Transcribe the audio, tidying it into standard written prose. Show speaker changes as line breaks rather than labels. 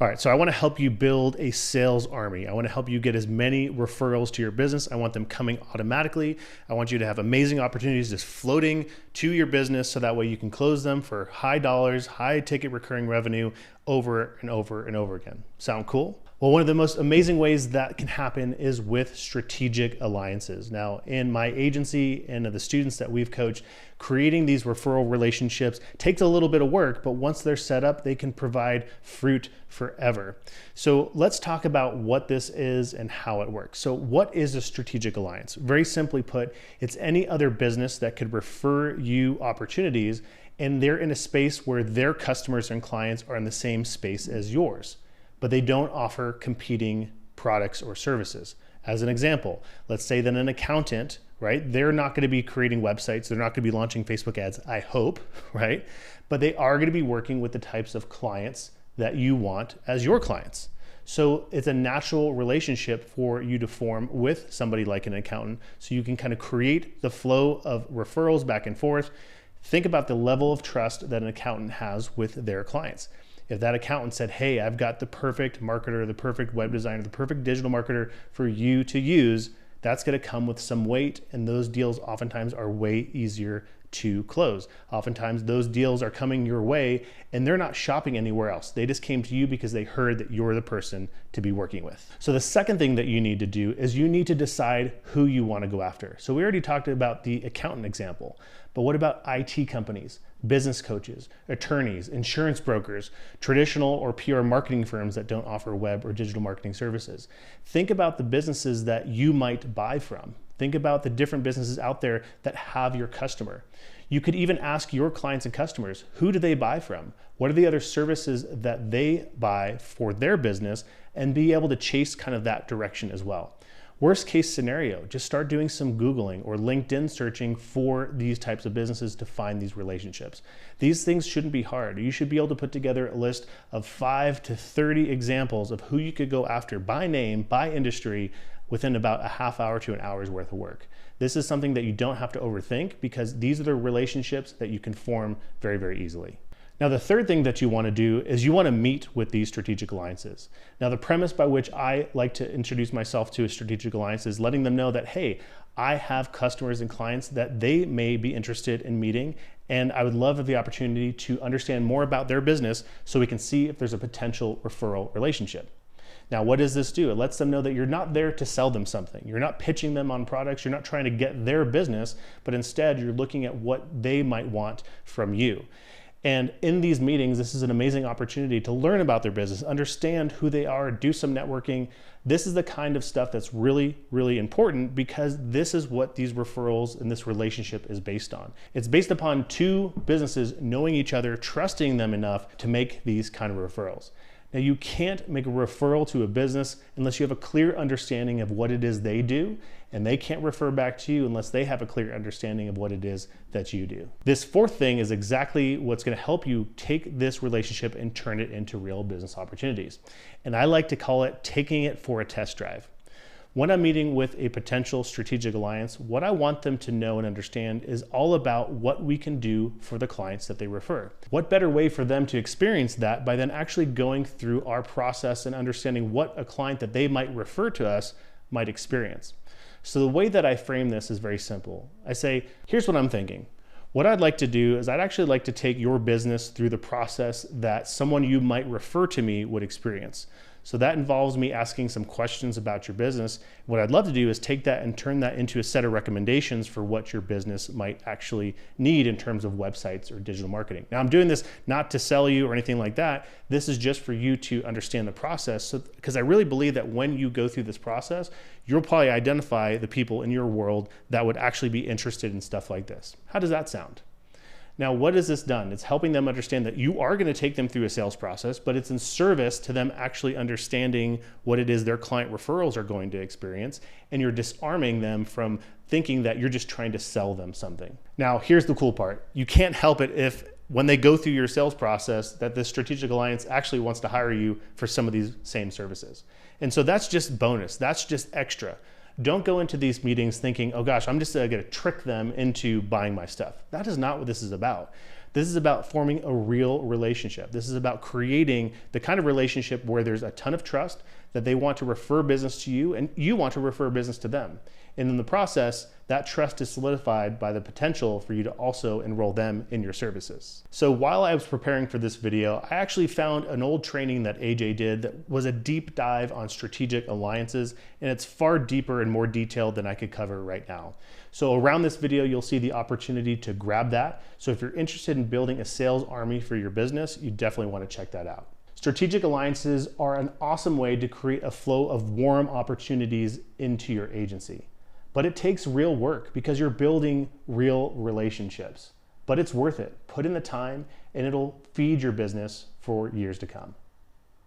All right, so I want to help you build a sales army. I want to help you get as many referrals to your business. I want them coming automatically. I want you to have amazing opportunities just floating to your business so that way you can close them for high dollars, high ticket recurring revenue over and over and over again. Sound cool? Well, one of the most amazing ways that can happen is with strategic alliances. Now, in my agency and the students that we've coached, creating these referral relationships takes a little bit of work, but once they're set up, they can provide fruit forever. So let's talk about what this is and how it works. So what is a strategic alliance? Very simply put, it's any other business that could refer you opportunities, and they're in a space where their customers and clients are in the same space as yours, but they don't offer competing products or services. As an example, let's say that an accountant, right? They're not going to be creating websites. They're not going to be launching Facebook ads, I hope, right? But they are going to be working with the types of clients that you want as your clients. So it's a natural relationship for you to form with somebody like an accountant so you can kind of create the flow of referrals back and forth. Think about the level of trust that an accountant has with their clients. If that accountant said, hey, I've got the perfect marketer, the perfect web designer, the perfect digital marketer for you to use, that's going to come with some weight, and those deals oftentimes are way easier to close. Oftentimes those deals are coming your way and they're not shopping anywhere else. They just came to you because they heard that you're the person to be working with. So the second thing that you need to do is you need to decide who you want to go after. So we already talked about the accountant example, but what about IT companies, business coaches, attorneys, insurance brokers, traditional or PR marketing firms that don't offer web or digital marketing services? Think about the businesses that you might buy from. Think about the different businesses out there that have your customer. You could even ask your clients and customers, who do they buy from? What are the other services that they buy for their business, and be able to chase kind of that direction as well. Worst case scenario, just start doing some Googling or LinkedIn searching for these types of businesses to find these relationships. These things shouldn't be hard. You should be able to put together a list of 5 to 30 examples of who you could go after by name, by industry, within about a half hour to an hour's worth of work. This is something that you don't have to overthink because these are the relationships that you can form very, very easily. Now, the third thing that you want to do is you want to meet with these strategic alliances. Now, the premise by which I like to introduce myself to a strategic alliance is letting them know that, hey, I have customers and clients that they may be interested in meeting, and I would love the opportunity to understand more about their business so we can see if there's a potential referral relationship. Now, what does this do? It lets them know that you're not there to sell them something. You're not pitching them on products. You're not trying to get their business, but instead you're looking at what they might want from you. And in these meetings, this is an amazing opportunity to learn about their business, understand who they are, do some networking. This is the kind of stuff that's really, really important because this is what these referrals and this relationship is based on. It's based upon two businesses knowing each other, trusting them enough to make these kind of referrals. Now, you can't make a referral to a business unless you have a clear understanding of what it is they do, and they can't refer back to you unless they have a clear understanding of what it is that you do. This fourth thing is exactly what's going to help you take this relationship and turn it into real business opportunities. And I like to call it taking it for a test drive. When I'm meeting with a potential strategic alliance, what I want them to know and understand is all about what we can do for the clients that they refer. What better way for them to experience that by then actually going through our process and understanding what a client that they might refer to us might experience. So the way that I frame this is very simple. I say, here's what I'm thinking. What I'd like to do is I'd actually like to take your business through the process that someone you might refer to me would experience. So that involves me asking some questions about your business. What I'd love to do is take that and turn that into a set of recommendations for what your business might actually need in terms of websites or digital marketing. Now, I'm doing this not to sell you or anything like that. This is just for you to understand the process. Because I really believe that when you go through this process, you'll probably identify the people in your world that would actually be interested in stuff like this. How does that sound? Now, what has this done? It's helping them understand that you are going to take them through a sales process, but it's in service to them actually understanding what it is their client referrals are going to experience, and you're disarming them from thinking that you're just trying to sell them something. Now, here's the cool part. You can't help it if when they go through your sales process that the strategic alliance actually wants to hire you for some of these same services. And so that's just bonus. That's just extra. Don't go into these meetings thinking, oh gosh, I'm just going to trick them into buying my stuff. That is not what this is about. This is about forming a real relationship. This is about creating the kind of relationship where there's a ton of trust, that they want to refer business to you and you want to refer business to them. And in the process, that trust is solidified by the potential for you to also enroll them in your services. So while I was preparing for this video, I actually found an old training that AJ did that was a deep dive on strategic alliances, and it's far deeper and more detailed than I could cover right now. So around this video, you'll see the opportunity to grab that. So if you're interested in building a sales army for your business, you definitely want to check that out. Strategic alliances are an awesome way to create a flow of warm opportunities into your agency. But it takes real work because you're building real relationships. But it's worth it. Put in the time and it'll feed your business for years to come.